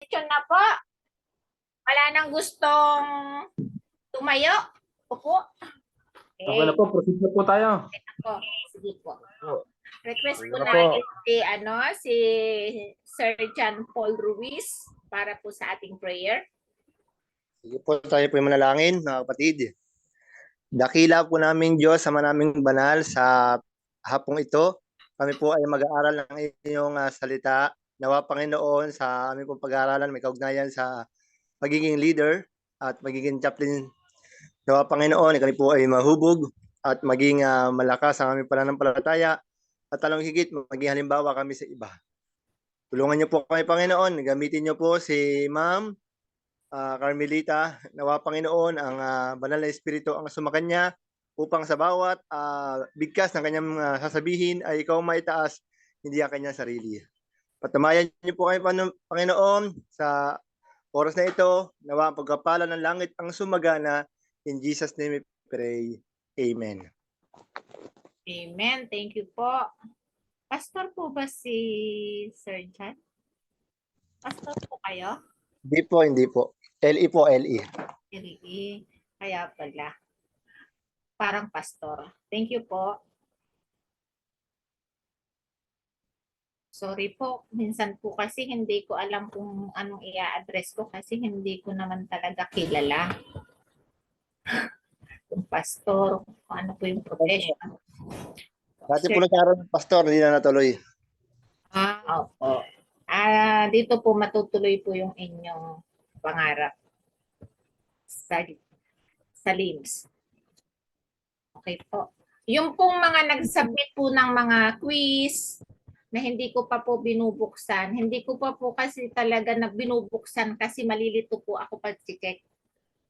Question na po. Wala nang gustong tumayo. Opo. Okay na po, proceed na po tayo. Ako, sige po. Request po Sige na na po. si Sir John Paul Ruiz para po sa ating prayer. Sige po, tayo po yung manalangin, mga kapatid. Dakila po namin Diyos, sama naming banal sa hapong ito. Kami po ay mag-aaral ng inyong salita. Nawa Panginoon sa aming pong pag-aaralan, may kaugnayan sa magiging leader at magiging chaplain. Nawa Panginoon, kami po ay mahubog at maging malakas ang aming pananampalataya at talong higit, maging halimbawa kami sa iba. Tulungan niyo po kami, Panginoon. Gamitin niyo po si Ma'am Carmelita. Nawa Panginoon, ang banal na espiritu ang sumakanya upang sa bawat bigkas ng kanyang sasabihin ay ikaw maitaas, hindi ang kanyang sarili. Patamayan niyo po kami, Panginoon, sa oras na ito. Nawa ang pagkapala ng langit ang sumagana. In Jesus' name we pray. Amen. Amen. Thank you po. Pastor po ba si Sir John? Pastor po kayo? Hindi po, hindi po. LE po, LE. LE. Kaya pala. Parang pastor. Thank you po. Sorry po. Minsan po kasi hindi ko alam kung anong i-address ko kasi hindi ko naman talaga kilala. Kung pastor, kung ano po yung profession. Dati po nag-aaral ng pastor, hindi na natuloy. Opo. Dito po matutuloy po yung inyong pangarap sa LIMS. Okay po. Yung pong mga nag-submit po ng mga quiz na hindi ko pa po binubuksan, hindi ko pa po kasi talaga na binubuksan kasi malilito po ako pag-check.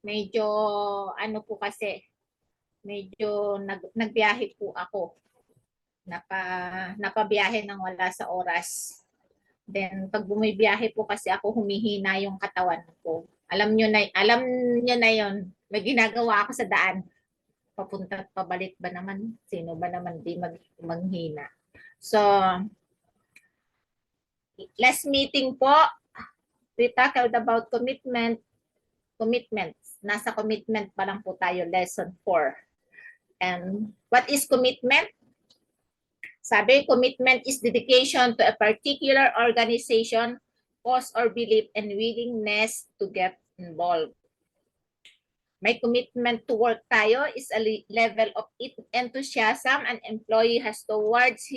Medyo ano po kasi, medyo nagbiyahe po ako. Napabiyahe nang wala sa oras. Then pag bumibiyahe po kasi ako, humihina yung katawan ko. Alam nyo na yon. May ginagawa ako sa daan. Papunta at pabalik ba naman? Sino ba naman di manghina? So, last meeting po, we talked about commitments. Nasa commitment pa lang po tayo, lesson 4. And what is commitment? Sabi, commitment is dedication to a particular organization, cause or belief, and willingness to get involved. May commitment to work tayo is a level of enthusiasm an employee has towards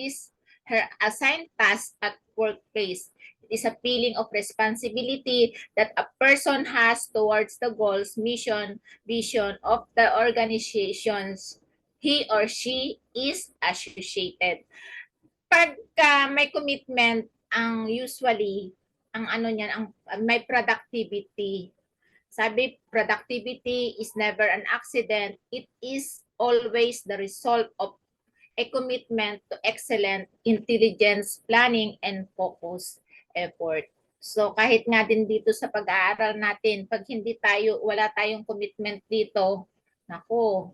her assigned task at workplace. It is a feeling of responsibility that a person has towards the goals, mission, vision of the organizations he or she is associated. Pagka may commitment, ang usually, ang ano niyan, ang may productivity. Sabi, productivity is never an accident. It is always the result of a commitment to excellent intelligence, planning, and focus effort. So kahit nga din dito sa pag-aaral natin, pag wala tayong commitment dito, naku,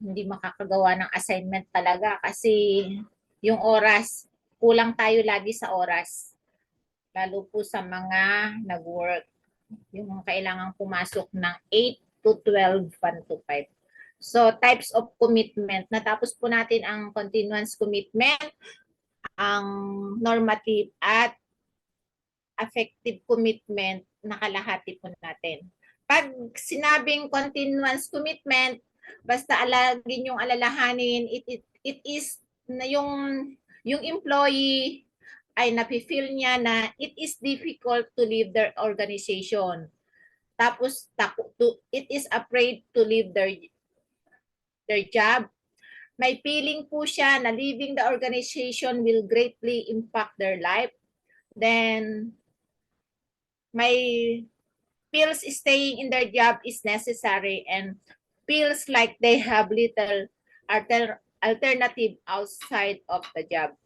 hindi makakagawa ng assignment talaga kasi yung oras, kulang tayo lagi sa oras. Lalo po sa mga nag-work. Yung kailangan pumasok ng 8 to 12, 1 to 5. So, types of commitment. Natapos po natin ang continuance commitment, ang normative at affective commitment, nakalahati po natin. Pag sinabing continuance commitment, basta lagi yung alalahanin, it is na yung employee ay napi-feel niya na it is difficult to leave their organization. Tapos it is afraid to leave their job. May feeling po siya na leaving the organization will greatly impact their life. Then may feels staying in their job is necessary and feels like they have little alternative outside of the job.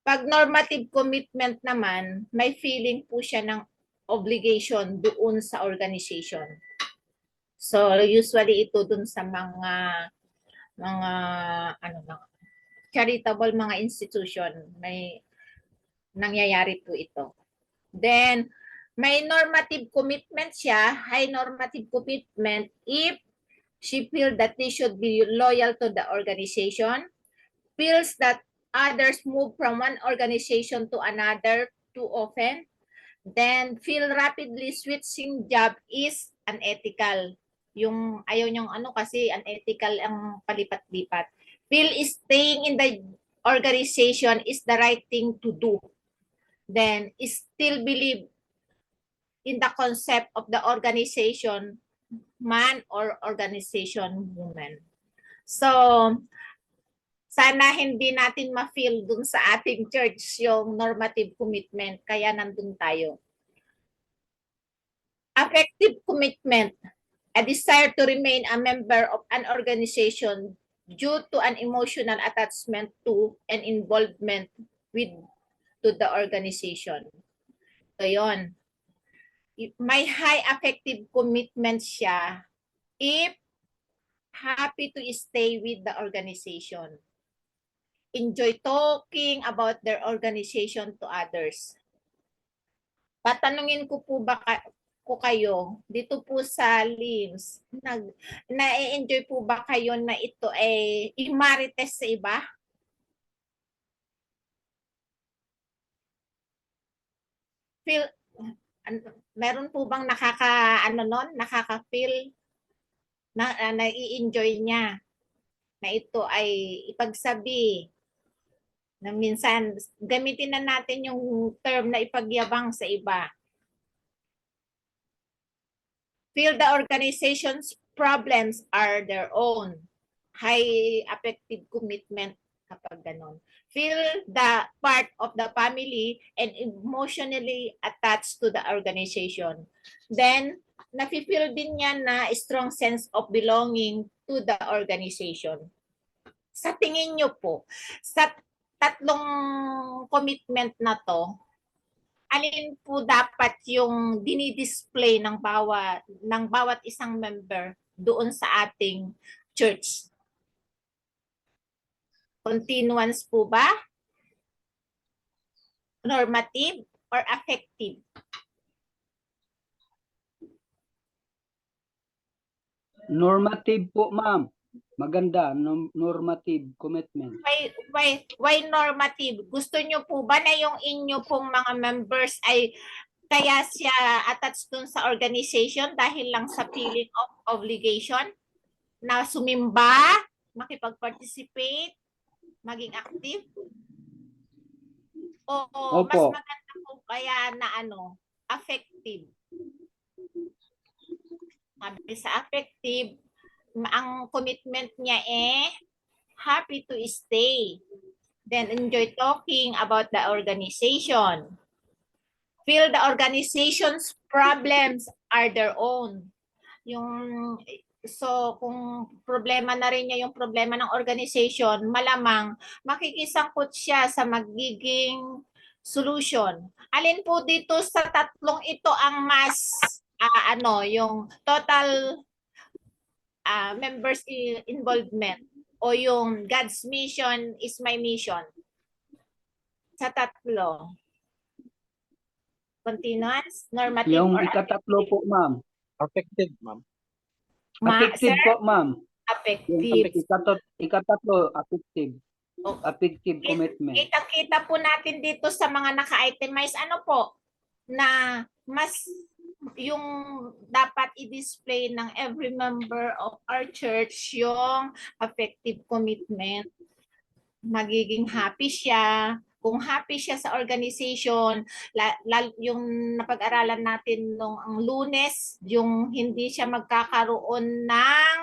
Pag normative commitment naman, may feeling po siya ng obligation doon sa organization. So usually ito doon sa mga charitable mga institution, may nangyayari po ito. Then, may normative commitment siya, high normative commitment if she feels that they should be loyal to the organization, feels that others move from one organization to another too often, then feel rapidly switching job is unethical. Yung ayaw niyong ano kasi unethical ang palipat-lipat. Feel staying in the organization is the right thing to do. Then still believe in the concept of the organization man or organization woman. So, sana hindi natin ma-feel dun sa ating church yung normative commitment, kaya nandun tayo. Affective commitment, a desire to remain a member of an organization due to an emotional attachment to and involvement with to the organization. So, yun. May high affective commitment siya if happy to stay with the organization. Enjoy talking about their organization to others. Patanungin ko po ba ko kayo dito po sa LIMS, na-enjoy po ba kayo na ito ay i-marites sa iba? Feel meron po bang nakaka-feel na nai-enjoy niya na ito ay ipagsabi na minsan gamitin na natin yung term na ipagyabang sa iba. Feel the organization's problems are their own. High affective commitment kapag ganon. Feel the part of the family and emotionally attached to the organization. Then, nafe-feel din niya na strong sense of belonging to the organization. Sa tingin niyo po, sa tatlong commitment na to, alin po dapat yung dinidisplay ng bawat isang member doon sa ating church? Continuance po ba? Normative or affective? Normative po, ma'am. Maganda, normative commitment. Why normative? Gusto nyo po ba na yung inyo pong mga members ay kaya siya attached dun sa organization dahil lang sa feeling of obligation? Na sumimba, makipag-participate, maging active? O Opo. mas maganda po kaya na affective? Sabi sa affective, ang commitment niya happy to stay. Then enjoy talking about the organization. Feel the organization's problems are their own. So kung problema na rin niya yung problema ng organization, malamang makikisangkot siya sa magiging solution. Alin po dito sa tatlong ito ang mas yung total members involvement o yung God's mission is my mission? Sa tatlo. Continuance, normative, Yung or ikatatlo po, ma'am. Affected, ma'am. Affective sir? po, ma'am. Affective. Ikatatlo, affective. Okay. Affective commitment. Kita-kita po natin dito sa mga naka-itemize na mas yung dapat i-display ng every member of our church yung affective commitment. Magiging happy siya. Kung happy siya sa organization, yung napag-aralan natin nung ang Lunes, yung hindi siya magkakaroon ng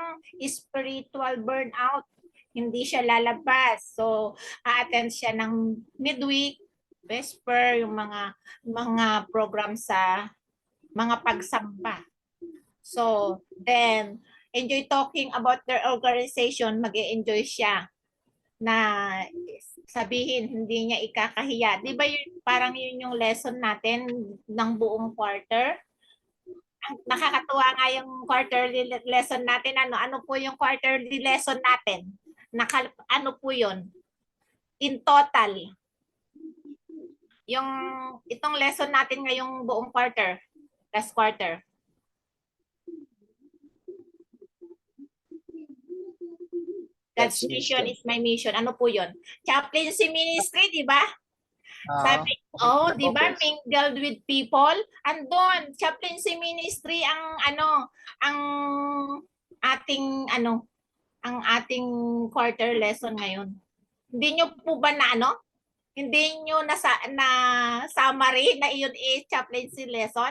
spiritual burnout, hindi siya lalabas. So, a-attend siya ng midweek, vesper, yung mga program sa mga pagsamba. So, then, enjoy talking about their organization, mag-e-enjoy siya na sabihin hindi niya ikakahiya. Di ba parang yun yung lesson natin ng buong quarter? Nakakatuwa nga yung quarterly lesson natin. Ano po yung quarterly lesson natin? Ano po yun? In total. yung itong lesson natin ngayong buong quarter, last quarter. God's mission is my mission. Ano po yun? Chaplaincy ministry, di ba? Sabi, di ba, mingled with people. Andun, chaplaincy ministry ang ang ating quarter lesson ngayon. Hindi nyo po ba hindi nyo na summary na iyon is chaplaincy lesson?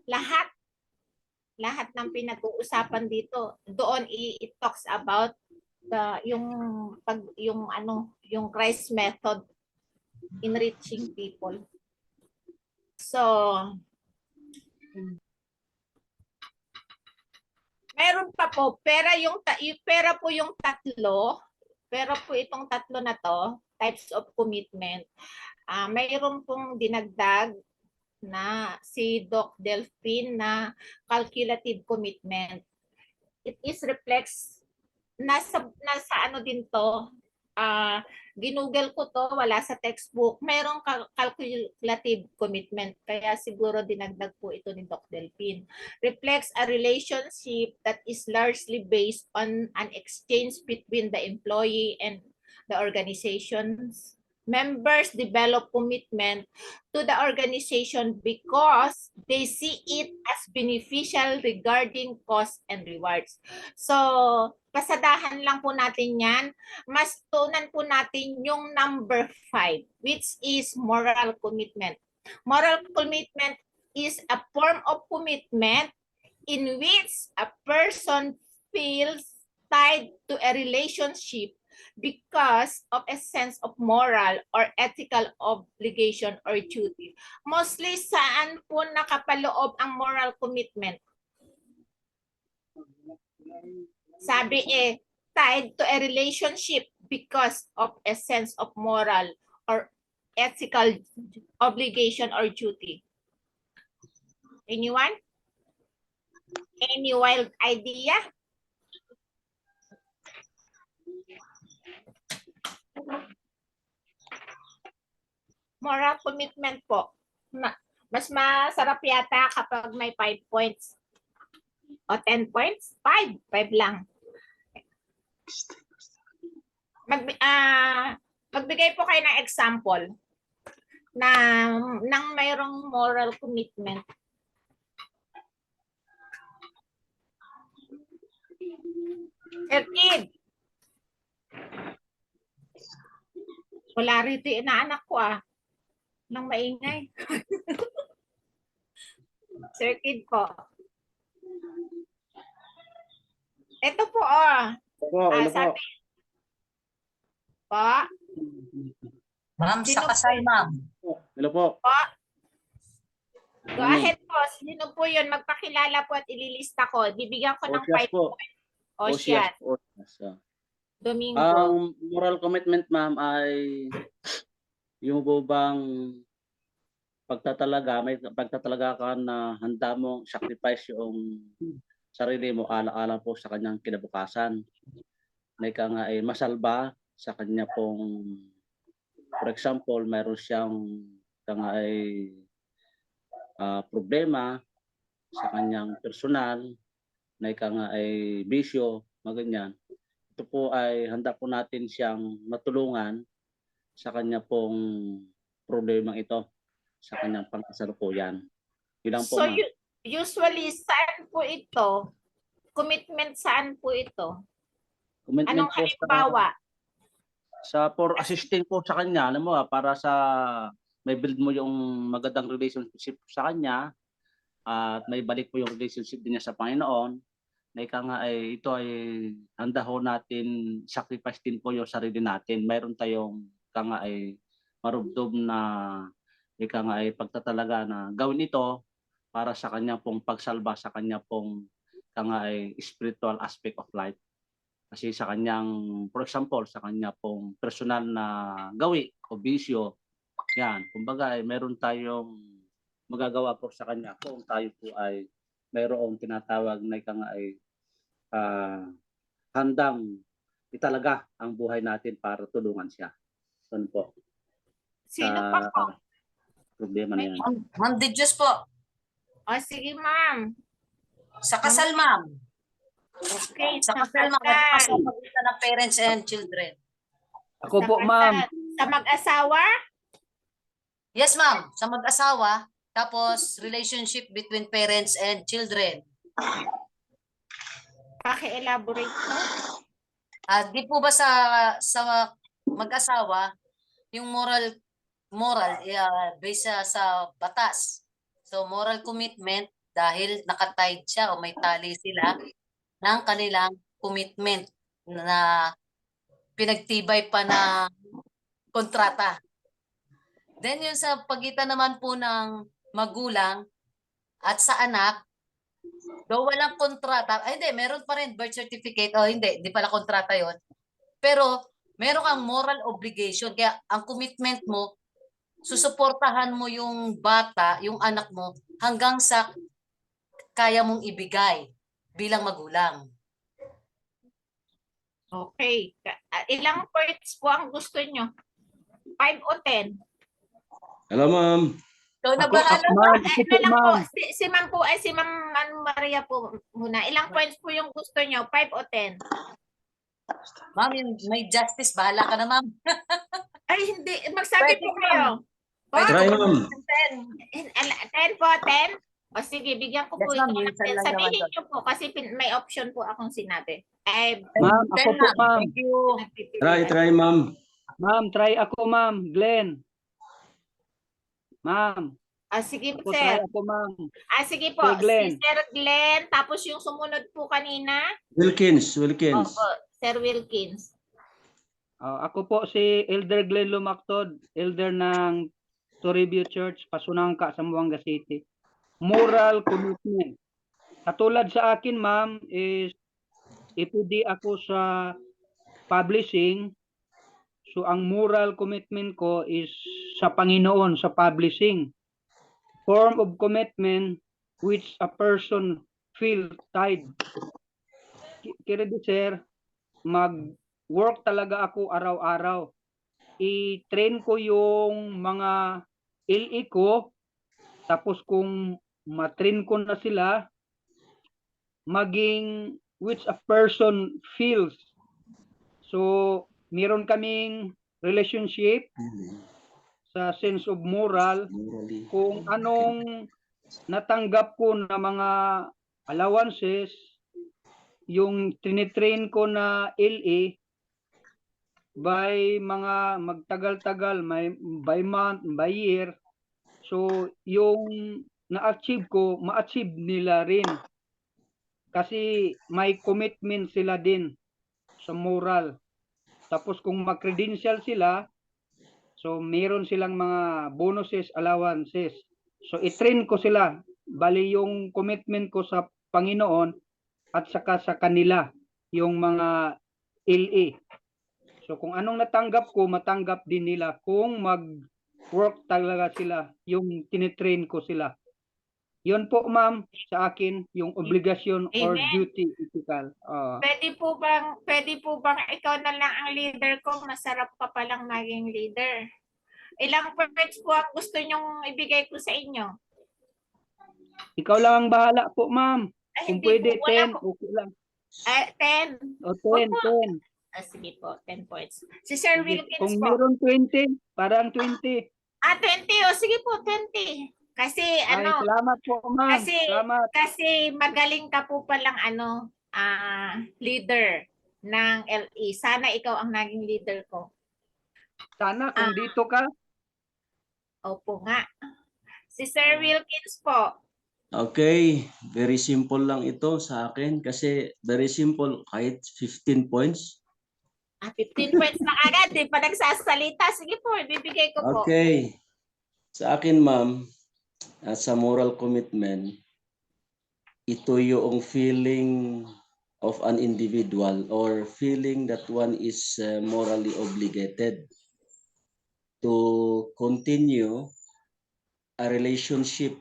Lahat ng pinag-uusapan dito, doon it talks about yung Christ method in reaching people. So, meron pa po, pera po yung tatlo, pero po itong tatlo na to, types of commitment, mayroon pong dinagdag na si Doc Delphine na calculative commitment. It is reflects nasa din to, ginugel ko to, wala sa textbook, merong calculative commitment, kaya siguro dinagdag po ito ni Doc Delphine. Reflects a relationship that is largely based on an exchange between the employee and the organization's members develop commitment to the organization because they see it as beneficial regarding costs and rewards. So, pasadahan lang po natin yan. Mas tunan po natin yung number 5, which is moral commitment. Moral commitment is a form of commitment in which a person feels tied to a relationship because of a sense of moral or ethical obligation or duty. Mostly saan po nakapaloob ang moral commitment? Sabi tied to a relationship because of a sense of moral or ethical obligation or duty. Anyone? Any wild idea? Moral commitment po. Mas masarap yata kapag may 5 points. O 10 points? 5 lang. Magbigay po kayo ng example ng mayroong moral commitment. Kid. Wala rito yung inaanak ko nang maingay. Sir Kid po. Ito po sabi po. Ma'am, sa kasal, ma'am. Hello po. Go ahead po. Sino po yun? Magpakilala po at ililista ko. Bibigyan ko ng 5 points. Ocean. Domingo. Ang moral commitment, ma'am, ay yung bang may pagtatalaga ka na handa mong sacrifice yung sarili mo ala-ala po sa kanyang kinabukasan. May ka nga ay masalba sa kanya pong, for example, mayroon siyang problema sa kanyang personal, may ka nga ay bisyo, maganyan. Ito po ay handa po natin siyang matulungan sa kanya pong problemang ito, sa kanyang pangkasalukuyan. Yun lang po, So, ma'am. usually, saan po ito? Commitment saan po ito? Commitment Anong po halimbawa? for assisting po sa kanya, alam mo, para sa may build mo yung magandang relationship sa kanya, at may balik po yung relationship din niya sa Panginoon, na ito ay handa ho natin, sacrifice din po yung sarili natin. Mayroon tayong marubdob na pagtatalaga na gawin ito para sa kanya pong pagsalba, sa kanya pong spiritual aspect of life. Kasi sa kanyang, for example, sa kanya pong personal na gawi o bisyo, yan, kumbaga meron tayong magagawa po sa kanya kung tayo po ay mayroong tinatawag na handang italaga ang buhay natin para tulungan siya. Doon po. Sino pa po? Problema na yan. Ma'am De Diyos po. O, sige, ma'am. Sa kasal, ma'am. Okay, Sa kasal, ma'am. Ano pa sa pagitan ng parents and children? Ako po, Sa ma'am. Sa mag-asawa? Yes, ma'am. Sa mag-asawa. Tapos, relationship between parents and children. Paki-elaborate po. Di po ba sa mag-asawa, yung moral based sa batas. So moral commitment dahil nakatied siya o may tali sila ng kanilang commitment na pinagtibay pa na kontrata. Then yung sa pagitan naman po ng magulang at sa anak, though walang kontrata, ay hindi, meron pa rin birth certificate, o hindi pala kontrata yon. Pero meron kang moral obligation, kaya ang commitment mo, susuportahan mo yung bata, yung anak mo, hanggang sa kaya mong ibigay bilang magulang. Okay. Ilang points po ang gusto nyo? 5 o 10? Hello, ma'am. So, Ako, nabahala ma'am. Eh, Ako ano po, lang po, ma'am. si ma'am po, si ma'am Maria po muna. Ilang points po yung gusto nyo? 5 o 10? ma'am, yung may justice, bahala ka na, ma'am. Ay, hindi. Magsabi Pwede, po ma'am. kayo. Pwede Try, ko ma'am. 10 po, 10? O sige, bigyan ko po Yes, ma'am. ito ng Minsan 10. lang naman Sabihin doon. nyo po kasi may option po akong sinabi. Ay, Ma'am, ako po, ma'am. Thank you. Try, ma'am. Ma'am, try ako, ma'am. Glenn. Ma'am, Sige, ako sir. try ako, ma'am. Sige po. Sir Glenn. Si Sir Glenn. Tapos yung sumunod po kanina. Wilkins. Opo, Sir Wilkins. Ako po si Elder Glenn Lumactod, elder ng Toribio Church, Pasunangka, Zamboanga City. Moral commitment. Katulad sa akin, ma'am, is ipudi ako sa publishing. So ang moral commitment ko is sa Panginoon, sa publishing. Form of commitment which a person feel tied. Kaya sir, mag-work talaga ako araw-araw. I-train ko yung mga LE ko, tapos kung matrain ko na sila, maging which a person feels. So, meron kaming relationship sa sense of moral, kung anong natanggap ko na mga allowances, yung tinitrain ko na LA, by mga magtagal-tagal, by month, by year, so yung na-achieve ko, ma-achieve nila rin. Kasi may commitment sila din sa moral. Tapos kung mag-credential sila, so mayroon silang mga bonuses, allowances. So i-train ko sila. Bali yung commitment ko sa Panginoon at saka sa kanila, yung mga LA. So kung anong natanggap ko, matanggap din nila kung mag-work talaga sila, yung tinitrain ko sila. Yun po, ma'am, sa akin, yung obligasyon or Amen. duty ethical. Pwede po bang ikaw na lang ang leader ko? Masarap pa palang maging leader. Ilang points po ang gusto nyong ibigay ko sa inyo? Ikaw lang ang bahala po, ma'am. Ay, Kung hindi pwede, po, wala 10, po. okay lang. 10. O, 10, Opo. 10. Sige po, 10 points. Si Sir Wilkins Kung po. meron 20, parang 20. 20. O sige po, 20. Kasi Ay, salamat po, ma'am. Salamat. Kasi magaling ka po palang leader ng LE. Sana ikaw ang naging leader ko. Sana kung dito ka. Opo nga. Si Sir Wilkins po. Okay, very simple lang ito sa akin kasi very simple, kahit 15 points. 15 points na agad. Di pa nagsasalita. Sige po, ibibigay ko po. Okay, sa akin ma'am, sa moral commitment, ito yung feeling of an individual or feeling that one is morally obligated to continue a relationship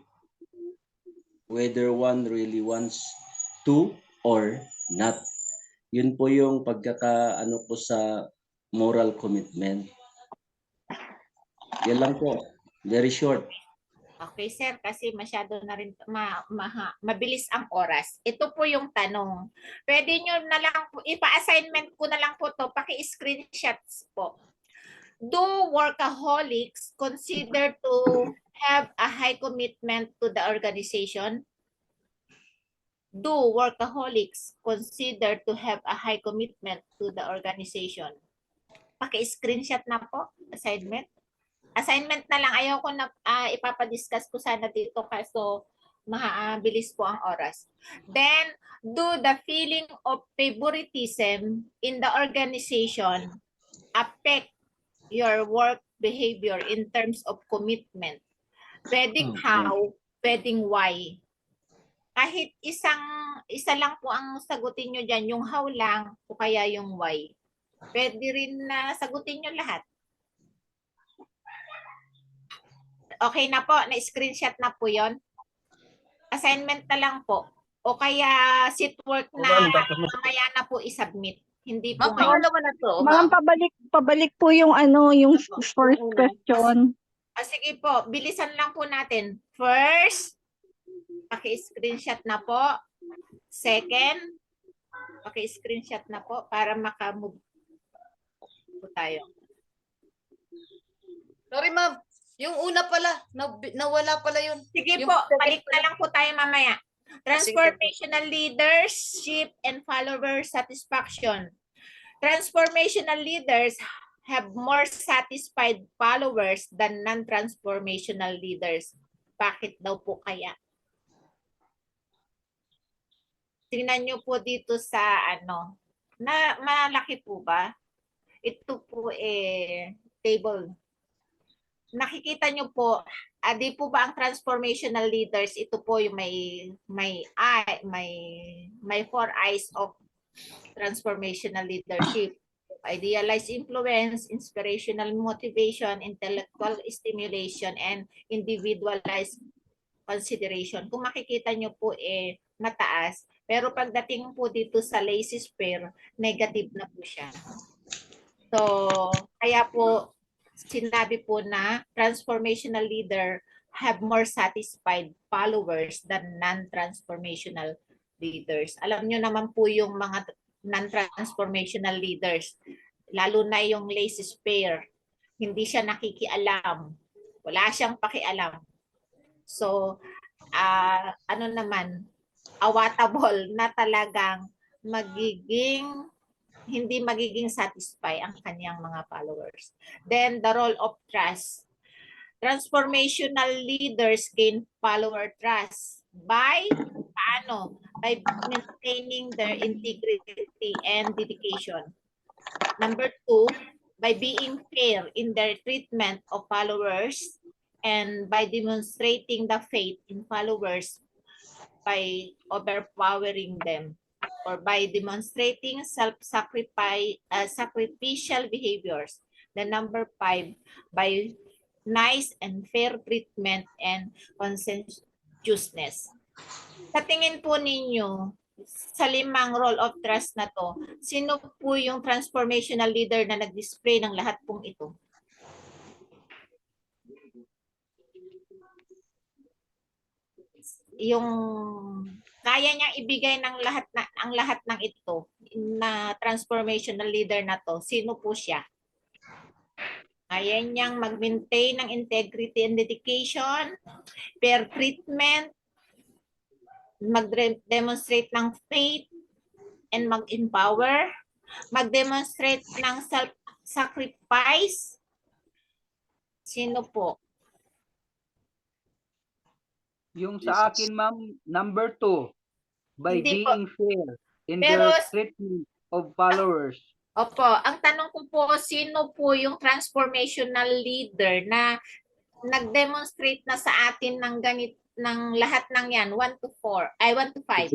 whether one really wants to or not. Yun po yung pagkakaano ko sa moral commitment. Yan lang po. Very short. Okay, sir, kasi masyado na rin mabilis ang oras. Ito po yung tanong. Pwede nyo na lang po, ipa-assignment ko na lang po to, paki-screenshots po. Do workaholics consider to have a high commitment to the organization? Do workaholics consider to have a high commitment to the organization? Paki-screenshot na po, assignment. Assignment na lang, ayaw ko na ipapadiscuss ko sana dito kaso mabilis po ang oras. Then, do the feeling of favoritism in the organization affect your work behavior in terms of commitment? Pwedeng how, pwedeng why. Kahit isa lang po ang sagutin nyo dyan, yung how lang o kaya yung why. Pwede rin na sagutin nyo lahat. Okay na po, na-screenshot na po yon. Assignment na lang po. O kaya sit work na mamaya na po i-submit. Hindi po Ma'am, ngayon. pangalawa na to. Ma'am, pabalik po yung yung first question. Sige po, bilisan lang po natin. First, paki-screenshot na po. Second, paki-screenshot na po para makamove po tayo. Sorry, ma'am. Yung una pala, nawala pala yun. Sige Yung po, second balik na pala. lang po tayo mamaya. Transformational leadership and follower satisfaction. Transformational leaders have more satisfied followers than non-transformational leaders. Bakit daw po kaya? Tingnan nyo po dito sa malaki po ba? Ito po table. Nakikita nyo po, di po ba ang transformational leaders, ito po yung may four eyes of transformational leadership. Idealized influence, inspirational motivation, intellectual stimulation, and individualized consideration. Kung makikita nyo po mataas, pero pagdating po dito sa lazy sphere, negative na po siya. So, kaya po sinabi po na transformational leader have more satisfied followers than non-transformational leaders. Alam nyo naman po yung mga non-transformational leaders, lalo na yung lazy sphere, hindi siya nakikialam. Wala siyang pakialam. So, awatable na talagang hindi magiging satisfy ang kanyang mga followers. Then, the role of trust. Transformational leaders gain follower trust by maintaining their integrity and dedication. Number 2, by being fair in their treatment of followers and by demonstrating the faith in followers by overpowering them, or by demonstrating sacrificial behaviors. The number 5, by nice and fair treatment and conscientiousness. Sa tingin po ninyo, sa 5 role of trust na to, sino po yung transformational leader na nag-display ng lahat pong ito? Yung kaya niyang ibigay ng lahat ng ito na transformational leader na to, sino po siya? Kaya niyang mag-maintain ng integrity and dedication, fair treatment, mag-demonstrate ng faith and mag-empower, mag-demonstrate ng self-sacrifice. Sino po? Yung sa akin, ma'am, number 2, by Hindi po. being fair in Pero- their treatment of followers. Opo, ang tanong ko po, sino po yung transformational leader na nag-demonstrate na sa atin ng lahat ng yan, 1 to 5?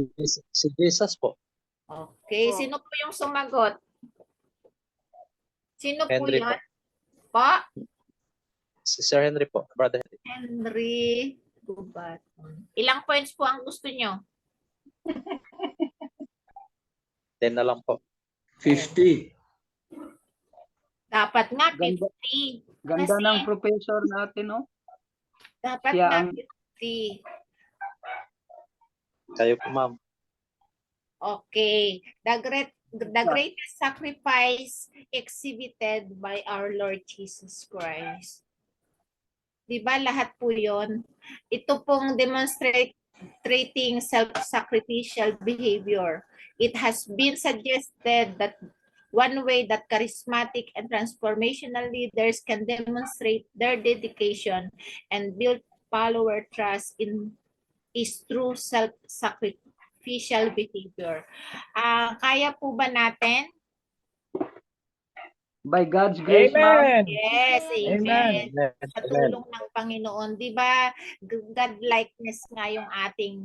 Si Jesus po. Okay, sino po yung sumagot? Sino po Henry yun? Po? Si Sir Henry po. Brother Henry. Henry Gubaton. Ilang points po ang gusto nyo? 10 na lang po. 50. Dapat nga Ganda. 50. Ganda Kasi- ng professor natin, no? Siya Dapat ang deputy. Kayo po, ma'am. Okay. The greatest sacrifice exhibited by our Lord Jesus Christ. Di ba lahat po yun? Ito pong demonstrating self-sacrificial behavior. It has been suggested that one way that charismatic and transformational leaders can demonstrate their dedication and build follower trust in is through self-sacrificial behavior. Kaya po ba natin? by God's grace, ma'am. Yes, amen. Amen. Sa Amen. tulong ng Panginoon, di ba? God-likeness nga yung ating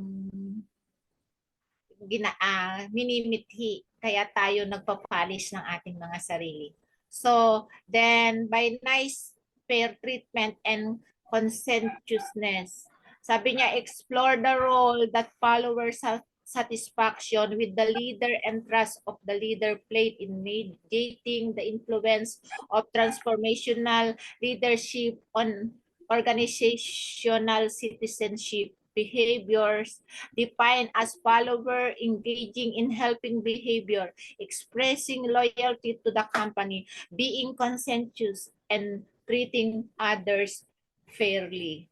minimithi. Kaya tayo nagpapalis ng ating mga sarili. So, then by nice fair treatment and conscientiousness, sabi niya, explore the role that followers have satisfaction with the leader and trust of the leader played in mediating the influence of transformational leadership on organizational citizenship behaviors defined as follower engaging in helping behavior, expressing loyalty to the company, being conscientious, and treating others fairly.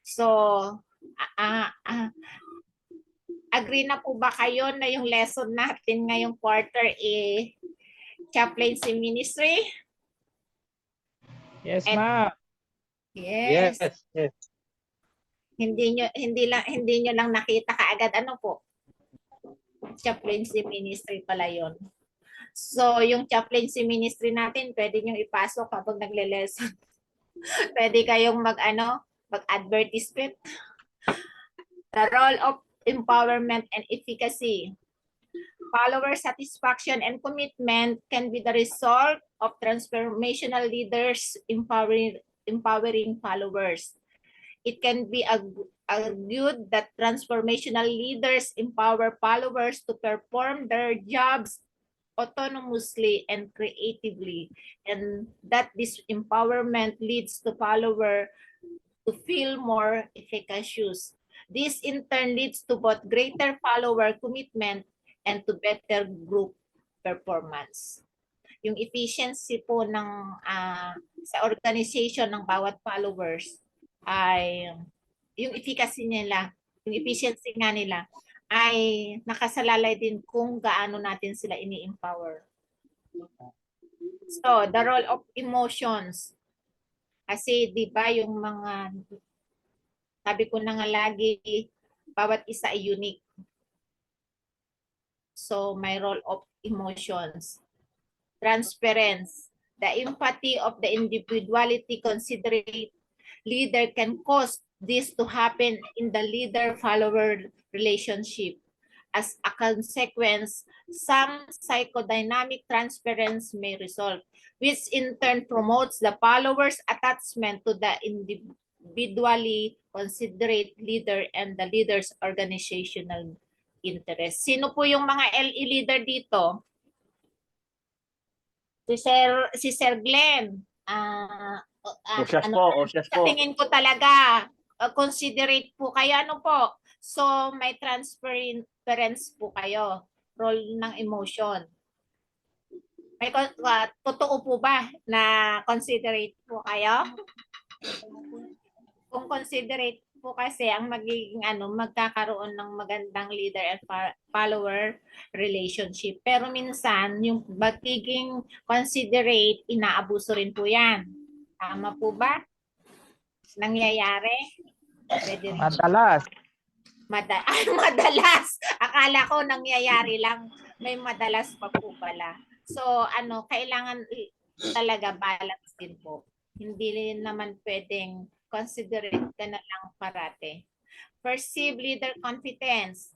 So, agree na po ba kayo na yung lesson natin ngayong quarter chaplaincy ministry? Yes, And- ma'am. Yes. Yes. Hindi nyo lang nakita kaagad ano po. Chaplaincy ministry pala yon. So, yung chaplaincy ministry natin, pwede nyo ipasok kapag nagle-lesson. Pwede kayong mag-advertisement. The role of empowerment and efficacy. Follower satisfaction and commitment can be the result of transformational leaders empowering followers. It can be argued that transformational leaders empower followers to perform their jobs autonomously and creatively, and that this empowerment leads to follower to feel more efficacious. This in turn leads to both greater follower commitment and to better group performance. Yung efficiency po ng sa organization ng bawat followers ay yung efficacy nila, yung efficiency nga nila ay nakasalalay din kung gaano natin sila ini-empower. So, the role of emotions. Kasi 'di ba yung mga sabi ko na nga lagi, bawat isa ay unique. So, may role of emotions. Transparency. The empathy of the individuality considerate leader can cause this to happen in the leader-follower relationship. As a consequence, some psychodynamic transference may result, which in turn promotes the follower's attachment to the individually considerate leader and the leader's organizational interest. Sino po yung mga LE leader dito? Si Sir Glenn. Osyas po. Sa tingin ko talaga, considerate po kayo. Ano po? So, may transference po kayo. Role ng emotion. May totoo po ba na considerate po kayo? Kung considerate po kasi ang magiging magkakaroon ng magandang leader and follower relationship. Pero minsan, yung magiging considerate, inaabuso rin po yan. Tama po ba? Nangyayari? Pwede rin. Madalas. Madalas. Akala ko nangyayari lang. May madalas pa po pala. So, kailangan talaga balance din po. Hindi rin naman pwedeng considerate ka na lang parate. Perceive leader competence.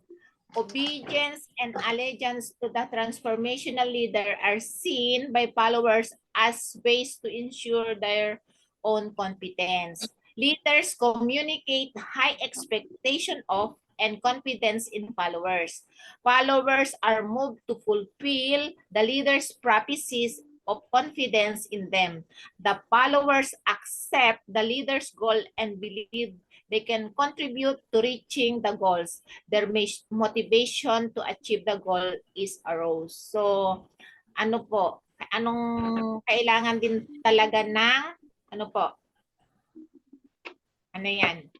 Obedience and allegiance to the transformational leader are seen by followers as ways to ensure their own competence. Leaders communicate high expectation of and confidence in followers. Followers are moved to fulfill the leader's prophecies of confidence in them. The followers accept the leader's goal and believe they can contribute to reaching the goals. Their motivation to achieve the goal is arose. So, ano po, anong kailangan din talaga ng, ano po, ano yan?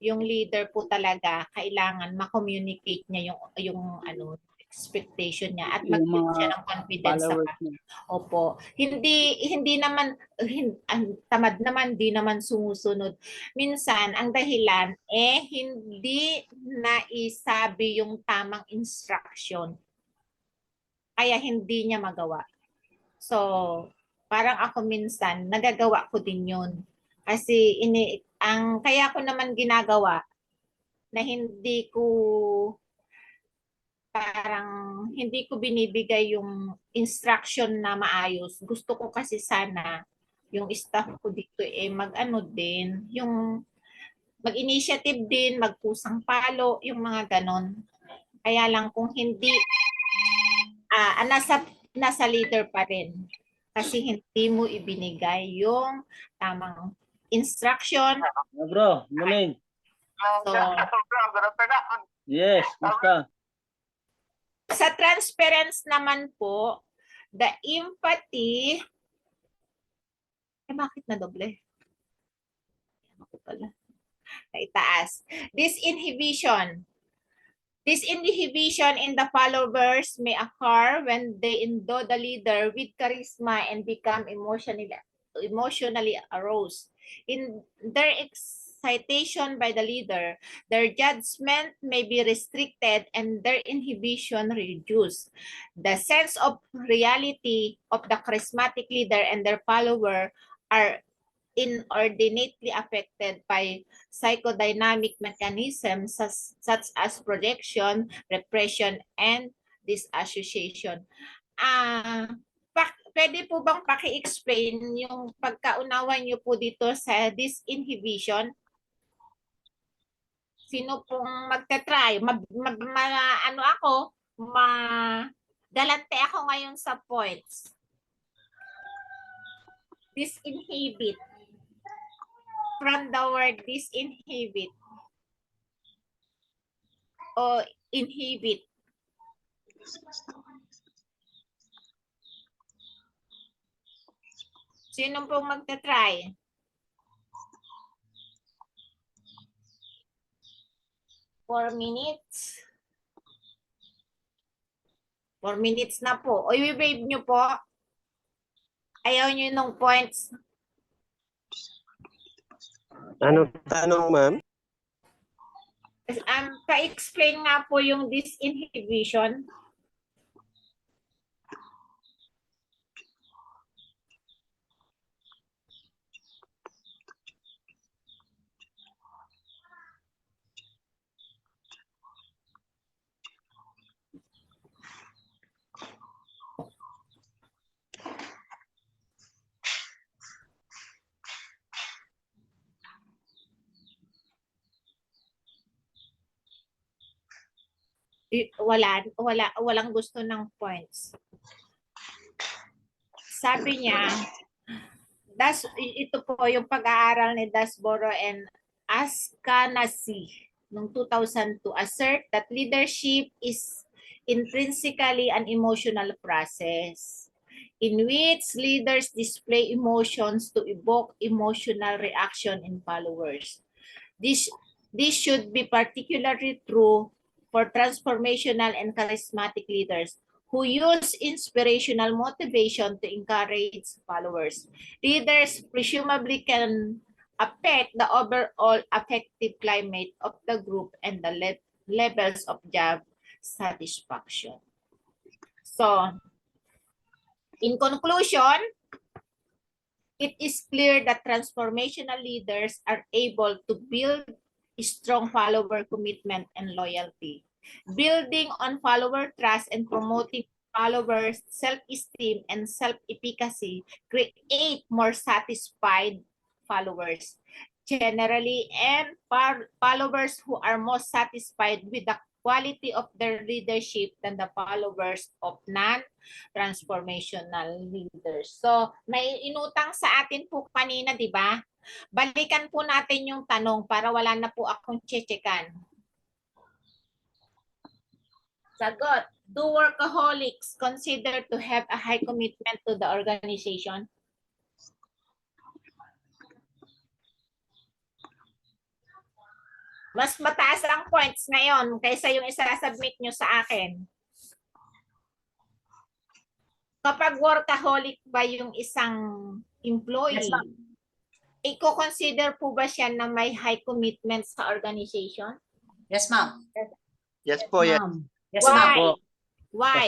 Yung leader po talaga, kailangan ma-communicate niya yung ano, expectation niya at Yung mag-build mga siya ng confidence sa followers niya. Opo. Hindi naman ang tamad naman, di naman sumusunod. Minsan ang dahilan hindi naisabi yung tamang instruction. Kaya hindi niya magawa. So, parang ako minsan nagagawa ko din 'yun. Kasi kaya ko naman ginagawa na hindi ko binibigay yung instruction na maayos. Gusto ko kasi sana yung staff ko dito mag-ano din, yung mag-initiative din, magpusang palo, yung mga ganon. Kaya lang kung hindi, nasa leader pa rin. Kasi hindi mo ibinigay yung tamang instruction. Bro, morning. So, Yes, basta. sa transparency naman po, the empathy, bakit na doble? Ako pala. Itaas. Disinhibition in the followers may occur when they endow the leader with charisma and become emotionally aroused. In their excitation by the leader, their judgment may be restricted and their inhibition reduced. The sense of reality of the charismatic leader and their follower are inordinately affected by psychodynamic mechanisms such as projection, repression, and disassociation. Pwede po bang paki-explain yung pagkaunawa niyo po dito sa disinhibition? Sino pong magte-try? Galante ako ngayon sa points. Disinhibit. From the word disinhibit. O inhibit. Sino pong magte-try? Four minutes. 4 minutes na po. O i-wave nyo po. Ayaw nyo nung points. Ano tanong, ma'am? Pa-explain nga po yung disinhibition. Walang gusto ng points. Sabi niya, ito po yung pag-aaral ni Dasboro and Ashkenazi noong 2002 assert that leadership is intrinsically an emotional process in which leaders display emotions to evoke emotional reaction in followers. This should be particularly true for transformational and charismatic leaders who use inspirational motivation to encourage followers. Leaders presumably can affect the overall affective climate of the group and the levels of job satisfaction. So, in conclusion, it is clear that transformational leaders are able to build strong follower commitment and loyalty. Building on follower trust and promoting followers' self-esteem and self-efficacy create more satisfied followers generally, and followers who are most satisfied with the quality of their leadership than the followers of non-transformational leaders. So, may inutang sa atin po kanina, di ba? Balikan po natin yung tanong para wala na po akong chechekan. Sagot, do workaholics consider to have a high commitment to the organization? Mas mataas ang points ngayon kaysa yung isa-submit nyo sa akin. Kapag workaholic ba yung isang employee, Yes, ma'am. i-consider po ba siya na may high commitment sa organization? Yes, ma'am. Yes po, yes. Yes, Why? ma'am. Po. Why?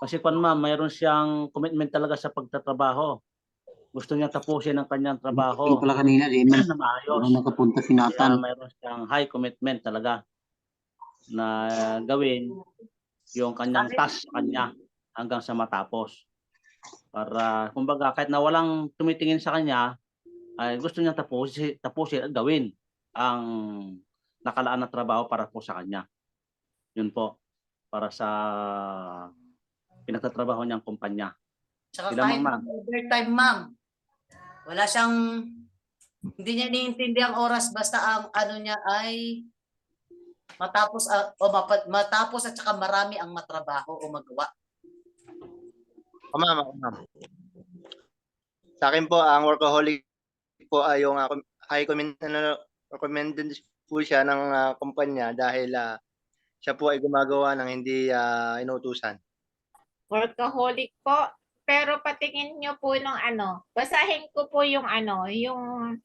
Kasi ma'am, mayroon siyang commitment talaga sa pagtatrabaho. Gusto niya tapusin ang kanyang trabaho Yung pala kanina, Raymond. na maayos. Parang nakapunta si Kaya Nathan. mayroon siyang high commitment talaga na gawin yung kanyang task sa kanya hanggang sa matapos. Para, kumbaga, kahit na walang tumitingin sa kanya, ay gusto niya tapusin at gawin ang nakalaan na trabaho para po sa kanya. Yun po, para sa pinagtatrabaho niyang kumpanya. Tsaka Sila, kahit ma'am. overtime, ma'am. Wala siyang, hindi niya iniintindi ang oras basta ang ano niya ay matapos matapos at saka marami ang matrabaho o magawa. Ma'am. Sa akin po, ang workaholic po ay yung high recommended po siya ng kumpanya dahil siya po ay gumagawa ng hindi inutusan. Workaholic po. Pero patingin nyo po ng basahin ko po yung Ma'am,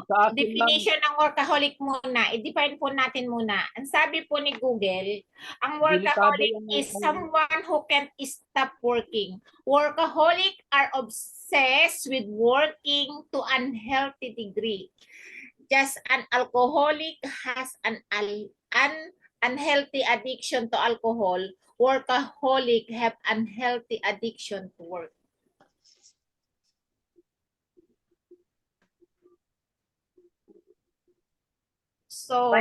sa akin, definition ng workaholic muna. I-define po natin muna. Ang sabi po ni Google, ang workaholic Delikado yan, is ma'am. someone who can't stop working. Workaholic are obsessed with working to unhealthy degree. Just an alcoholic has an unhealthy addiction to alcohol. Workaholic have unhealthy addiction to work. So,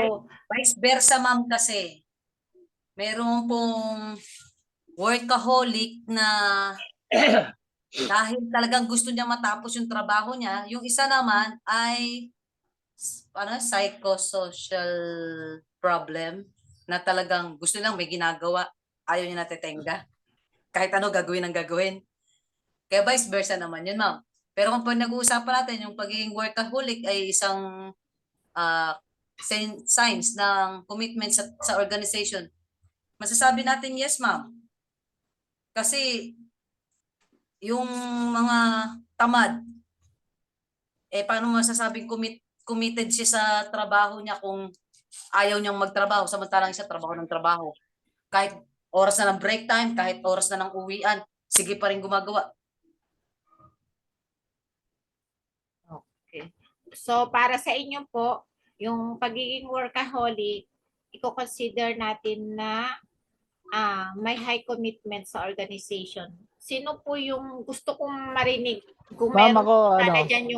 Vice versa, ma'am, kasi meron pong workaholic na dahil talagang gusto niya matapos yung trabaho niya, yung isa naman ay psychosocial problem na talagang gusto lang may ginagawa, ayaw niya natetenga. Kahit ano gagawin ang gagawin. Kaya vice versa naman yun, ma'am. Pero kung nag-uusapan natin, yung pagiging workaholic ay isang signs ng commitment sa organization. Masasabi natin yes, ma'am. Kasi yung mga tamad, paano masasabing committed siya sa trabaho niya kung ayaw niyang magtrabaho, samantalang isa trabaho ng trabaho. Kahit oras na ng break time, kahit oras na ng uwian, sige pa rin gumagawa. okay. So, para sa inyo po, yung pagiging workaholic, i-consider natin na may high commitment sa organization. Sino po yung gusto kong marinig? Kung Ma'am, meron ako, sana dyan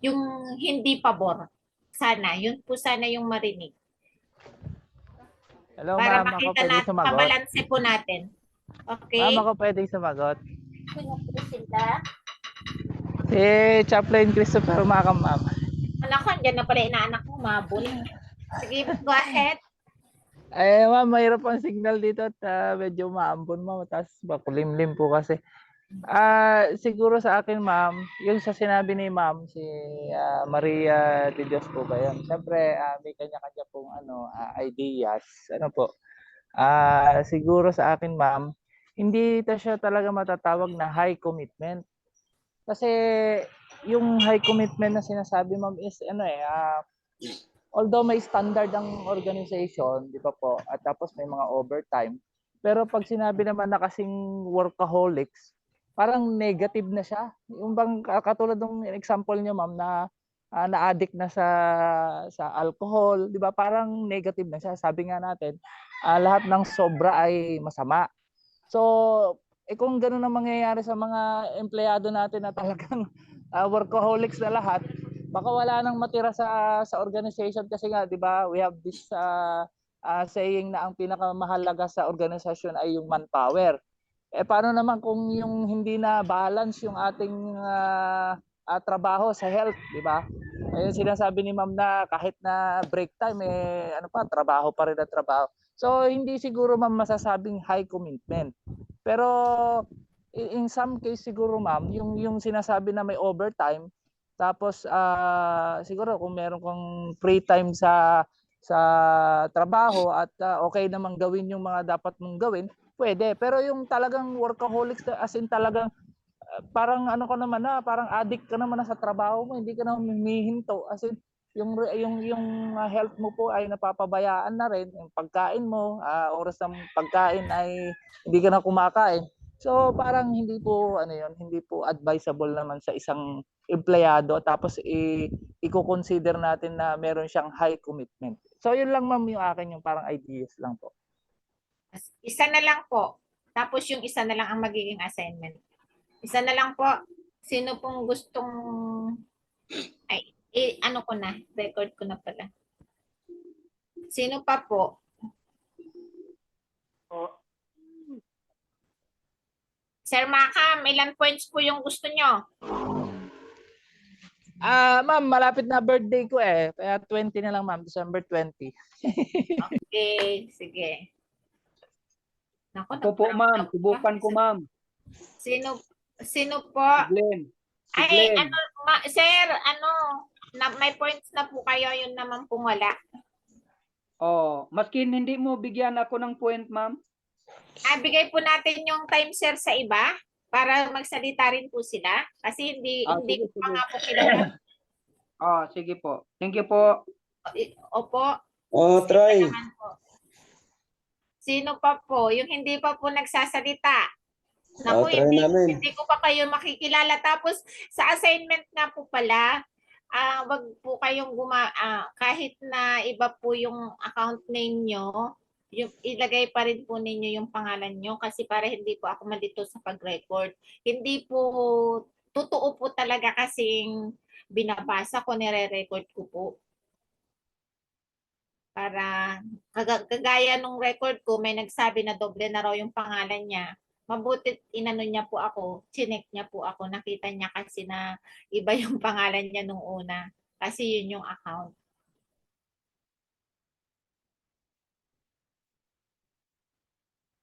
yung hindi pabor. Sana, yun po sana yung marinig. Hello, Para ma'am. Ako makita pwede natin, sumagot. pabalanse po natin. Okay? Ma'am, ako pwede sumagot. Sino po sila? Si Chaplain Christopher Macam, ma'am. Anak ko, andyan na pala inaanak mo, mabul. Sige, go ahead. Ay, ma'am, mayroon pang signal dito at medyo maambon, ma'am. Tapos bakulimlim po kasi. Siguro sa akin, ma'am, yung sa sinabi ni ma'am, si Maria de Dios po ba yun? Siyempre, may kanya-kanya pong ideas. Ano po? Siguro sa akin, ma'am, hindi siya talaga matatawag na high commitment. Kasi yung high commitment na sinasabi, ma'am, is although may standard ang organization, di ba po, at tapos may mga overtime, pero pag sinabi naman na kasing workaholics, parang negative na siya. Yung bang katulad ng example niyo, ma'am, na na-addict na sa alcohol, di ba? Parang negative na siya. Sabi nga natin, lahat ng sobra ay masama. So, kung gano'n ang mangyayari sa mga empleyado natin na talagang workaholics na lahat, baka wala nang matira sa organization kasi nga, 'di ba? We have this saying na ang pinakamahalaga sa organisasyon ay yung manpower. Paano naman kung yung hindi na balance yung ating trabaho sa health, di ba? Ayun sinasabi ni Ma'am na kahit na break time trabaho pa rin ang trabaho. So hindi siguro Ma'am masasabing high commitment. Pero in some case siguro Ma'am, yung sinasabi na may overtime, tapos siguro kung meron kang free time sa trabaho at okay namang gawin yung mga dapat mong gawin, pwede. Pero yung talagang workaholics, as in talagang parang ano ka naman parang addict ka naman sa trabaho mo, hindi ka na humihinto. As in yung health mo po ay napapabayaan na rin, yung pagkain mo, oras ng pagkain ay hindi ka na kumakain. So parang hindi po hindi po advisable naman sa isang empleyado tapos i-consider natin na meron siyang high commitment. So yun lang Ma'am yung akin yung parang ideas lang po. Isa na lang po. Tapos yung isa na lang ang magiging assignment. Isa na lang po. Sino pong gustong ano ko na, record ko na pala. Sino pa po? Sir Makam, ilan points po yung gusto nyo? Ma'am, malapit na birthday ko Kaya 20 na lang Ma'am, December 20. Okay, sige. Ako po Ma'am, subukan ko Ma'am. Sino po? Glenn. Ay, sir, may points na po kayo, yun naman pong wala. Maskin hindi mo bigyan ako ng point Ma'am. Bigay po natin yung time sir sa iba para magsalita rin po sila kasi hindi ko pa nga po kilala. Sige po. Thank you po. Opo. Try. Sino pa po? Yung hindi pa po nagsasalita. Naku, hindi ko pa kayo makikilala. Tapos sa assignment nga po pala, wag po kayong kahit na iba po yung account name nyo, ilagay pa rin po ninyo yung pangalan nyo kasi para hindi po ako malito sa pag-record. Hindi po, totoo po talaga kasing binabasa ko, nire-record ko po. Para, kagaya nung record ko, may nagsabi na doble na raw yung pangalan niya. Mabuti inano niya po ako, chinek niya po ako, nakita niya kasi na iba yung pangalan niya nung una. Kasi yun yung account.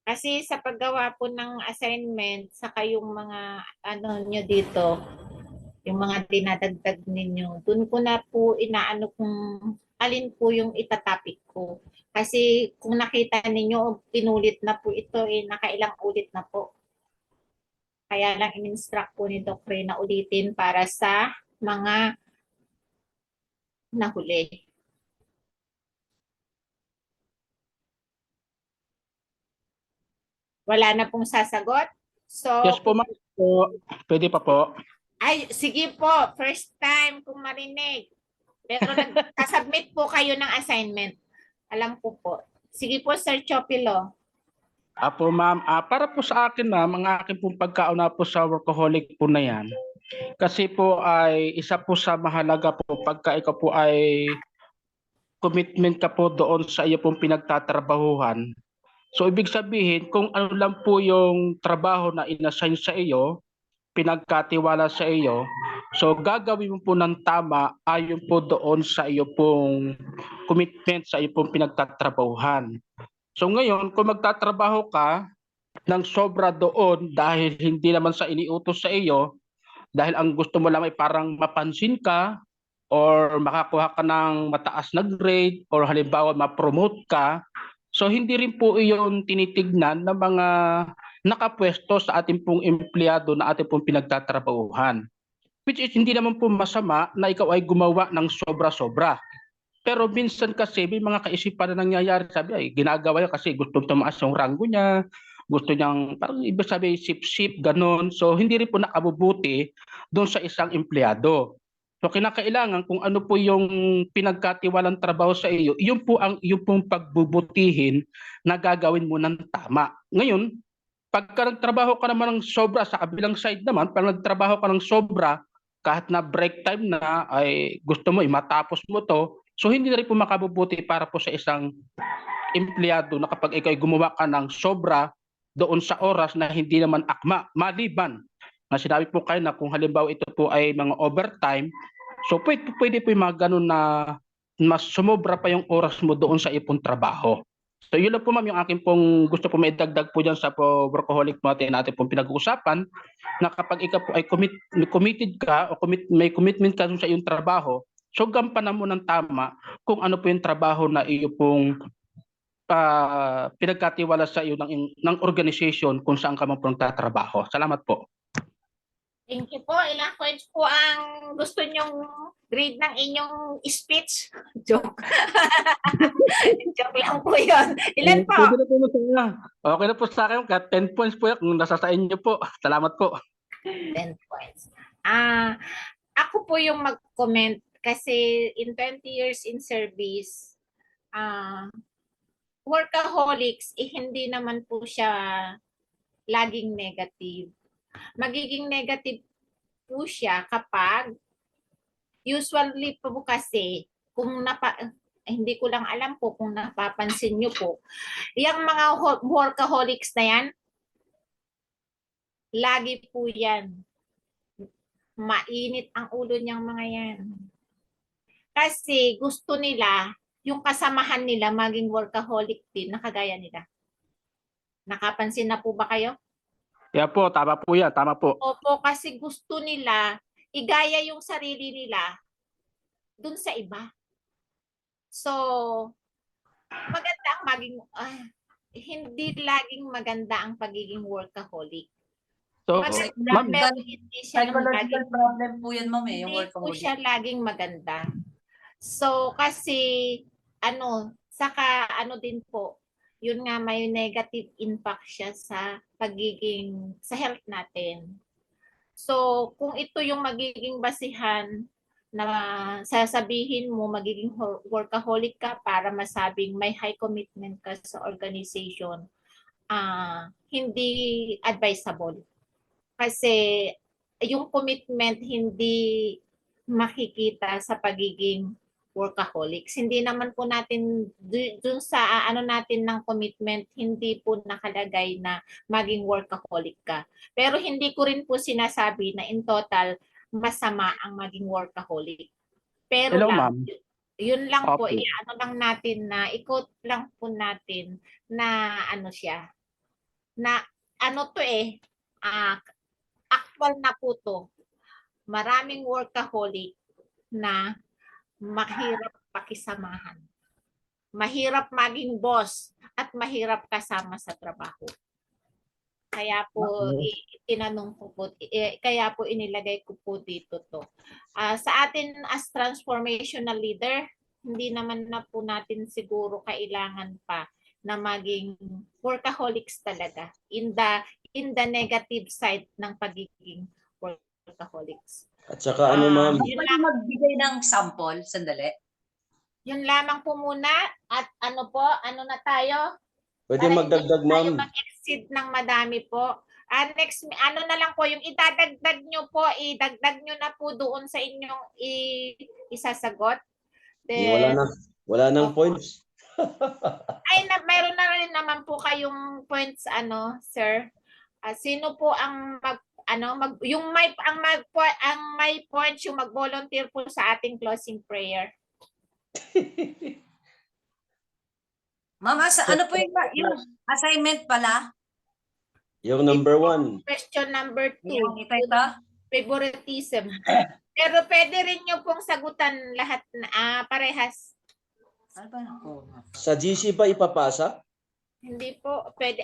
Kasi sa paggawa po ng assignment, saka yung mga nyo dito, yung mga dinadagdag ninyo, dun ko na po inaano kung alin po yung itatapik ko. Kasi kung nakita ninyo, pinulit na po ito, nakailang ulit na po. Kaya lang in-instruct po ni Doc Ray na ulitin para sa mga nahuli. Wala na pong sasagot? So, yes po ma'am. Pwede pa po. Ay, sige po. First time kong marinig. Pero nagkasubmit po kayo ng assignment. Alam ko po. Sige po, Sir Chopilo. Apo ma'am, para po sa akin ma'am, ang akin pong pagkauna po sa workaholic po na yan. Kasi po ay isa po sa mahalaga po pagka ikaw po ay commitment ka po doon sa iyo pong pinagtatrabahuhan. So ibig sabihin, kung ano lang po yung trabaho na inassign sa iyo, pinagkatiwala sa iyo, so gagawin mo po ng tama ayon po doon sa iyo pong commitment sa iyo pong pinagtatrabahuhan. So ngayon, kung magtatrabaho ka ng sobra doon dahil hindi naman sa iniutos sa iyo, dahil ang gusto mo lang ay parang mapansin ka or makakuha ka ng mataas na grade or halimbawa ma-promote ka, so hindi rin po iyon tinitignan ng mga nakapwesto sa ating pong empleyado na ating pong pinagtatrabahuhan. Which is hindi naman po masama na ikaw ay gumawa ng sobra-sobra. Pero minsan kasi may mga kaisipan na nangyayari, sabi ay ginagawa niya kasi gusto tumaas yung ranggo niya, gusto niyang parang iba sabi sip-sip, ganon. So hindi rin po nakabubuti doon sa isang empleyado. So kinakailangan kung ano po yung pinagkatiwalang trabaho sa iyo, yun po ang iyong pong pagbubutihin na gagawin mo ng tama. Ngayon, pagka nagtrabaho ka naman ng sobra, sa kabilang side naman, pag nagtrabaho ka ng sobra, kahit na break time na, ay gusto mo, matapos mo to, so hindi na rin po makabubuti para po sa isang empleyado na kapag ikaw ay gumawa ka ng sobra doon sa oras na hindi naman akma, maliban na sinabi po kayo na kung halimbawa ito po ay mga overtime, so pwede po yung mga ganun na mas sumobra pa yung oras mo doon sa ipong trabaho. So yun lang po ma'am yung akin pong gusto po maidagdag po dyan sa po workaholic natin pong pinag-uusapan, na kapag ikaw po ay committed ka o may commitment ka dun sa iyong trabaho, so gampanan mo ng tama kung ano po yung trabaho na iyo pong pinagkatiwala sa iyo ng organization kung saan ka man po nagtatrabaho. Salamat po. Thank you po. Ilang points po ang gusto nyong grade ng inyong speech? Joke. Joke lang po yun. Ilan po? Pwede na po masaya. Okay na po sa akin. 10 points po yan kung nasa sa inyo po. Salamat po. 10 points. Ako po yung mag-comment kasi in 20 years in service, workaholics, hindi naman po siya laging negative. Magiging negative po siya kapag usually po kasi kung hindi ko lang alam po kung napapansin nyo po, yung mga workaholics na yan, lagi po yan. Mainit ang ulo niyang mga yan. Kasi gusto nila, yung kasamahan nila maging workaholic din na kagaya nila. Nakapansin na po ba kayo? Yeah po, tama po yan. Tama po. Opo, kasi gusto nila igaya yung sarili nila dun sa iba. So, maganda ang hindi laging maganda ang pagiging workaholic. So, Maganda, ma'am, pero hindi siya Psychological problem po yan, ma'am, yung hindi po workaholic. siya laging maganda. So, kasi, saka din po, yun nga may negative impact siya sa sa health natin. So, kung ito yung magiging basihan na sasabihin mo magiging workaholic ka para masabing may high commitment ka sa organization, hindi advisable. Kasi yung commitment hindi makikita sa pagiging workaholics. Hindi naman po natin dun sa natin ng commitment, hindi po nakalagay na maging workaholic ka. Pero hindi ko rin po sinasabi na in total masama ang maging workaholic. Pero hello, lang, ma'am. yun lang po, Okay. lang natin na ikot lang po natin na siya. Na actual na po to. Maraming workaholic na mahirap pakisamahan. Mahirap maging boss at mahirap kasama sa trabaho. Kaya po tinanong ko po, kaya po inilagay ko po dito to. Sa atin as transformational leader, hindi naman na po natin siguro kailangan pa na maging workaholics talaga in the negative side ng pagiging workaholics. At saka ma'am, Yun Pwede magbigay ng sample, sandali. Yun lamang po muna at na tayo? pwede Para magdagdag hindi tayo ma'am. mag-exceed ng madami po. Next, na lang po, yung idadagdag nyo po, idagdag nyo na po doon sa inyong isasagot. Wala nang points. Mayroon na rin naman po kayong points, sir. Sino po ang may points yung mag-volunteer po sa ating closing prayer? Ma'am, ano po yung assignment pala? Yung number 1. Question number 2. Yung ito. Favoritism. Pero pwede rin nyo pong sagutan lahat na parehas. Ano ba? Sa GC ba ipapasa? Hindi po. Pwede.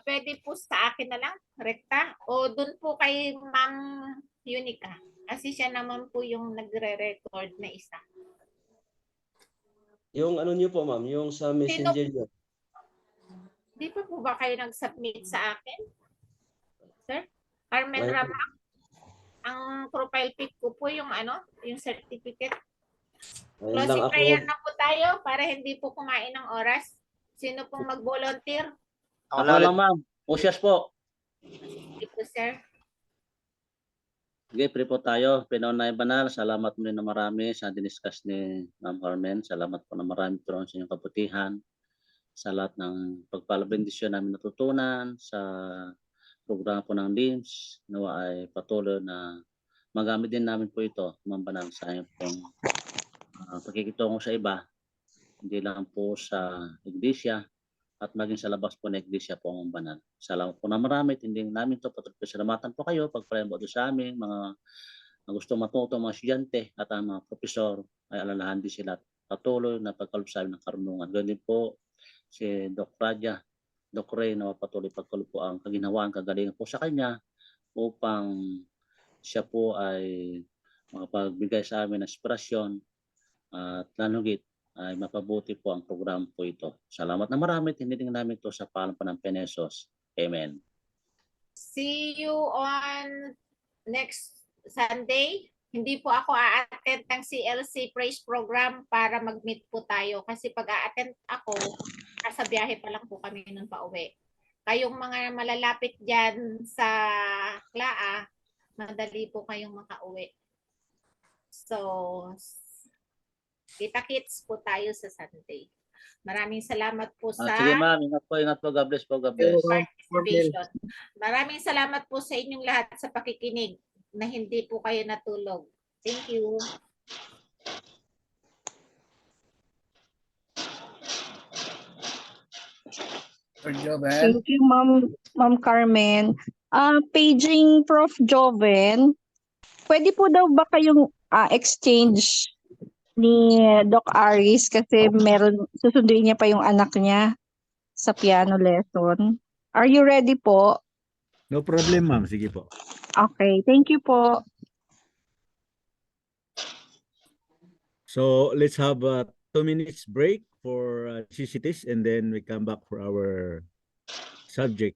Pwede po sa akin na lang. Rekta. O dun po kay Ma'am Unica. Kasi siya naman po yung nagre-record na isa. Yung niyo po ma'am, yung sa messenger niyo. Di pa po ba kayo nag-submit sa akin? Sir? Carmen Rama? Ang profile pic ko po yung yung certificate. Closing prayer na po tayo para hindi po kumain ng oras. Sino pong mag-volunteer? Ako lang, ma'am. Usyas po. Hindi po, sir. Okay, pray po tayo. Pinaunay banal, salamat muli na marami sa diniscuss ni Ma'am Carmen. Salamat po na marami po sa inyong kabutihan. Sa lahat ng pagpalabendisyon namin natutunan sa programa po ng LIMS. Nawa ay patuloy na magamit din namin po ito, Ma'am Banal, sa inyong pong pagkikitungo sa iba. Hindi lang po sa iglesia at maging sa labas po ng iglesia po ang banal. Salamat po na marami. Hindi namin ito. Patuloy salamatan po kayo. Pagpalayan po sa amin, mga gusto matuto, mga estudyante at ang mga profesor ay alalahan din sila patuloy na pagkalup sa amin ng karunungan. Ganun din po si Doc Raja, Doc Ray na patuloy pagkalup po ang kaginhawaan, kagalingan po sa kanya upang siya po ay makapagbigay sa amin ng inspirasyon at lanugit ay mapabuti po ang program po ito. Salamat na marami. Tinitingnan namin ito sa palampanan ng Penesos. Amen. See you on next Sunday. Hindi po ako a-attend ng CLC Praise Program para mag-meet po tayo. Kasi pag a-attend ako, nasa biyahe pa lang po kami nun pa uwi. Kayong mga malalapit dyan sa Klaa, madali po kayong makauwi. So, kita-kits po tayo sa Sunday. Maraming salamat po sa Sige ma'am, ingat po. God bless po. God bless. participation. Maraming salamat po sa inyong lahat sa pakikinig na hindi po kayo natulog. Thank you. Thank you, Ma'am Carmen. Paging Prof. Joven, pwede po daw ba kayong exchange ni Doc Aris kasi susunduin niya pa yung anak niya sa piano lesson. Are you ready po? No problem, ma'am. Sige po. Okay, thank you po. So let's have a 2 minutes break for CCTs and then we come back for our subject.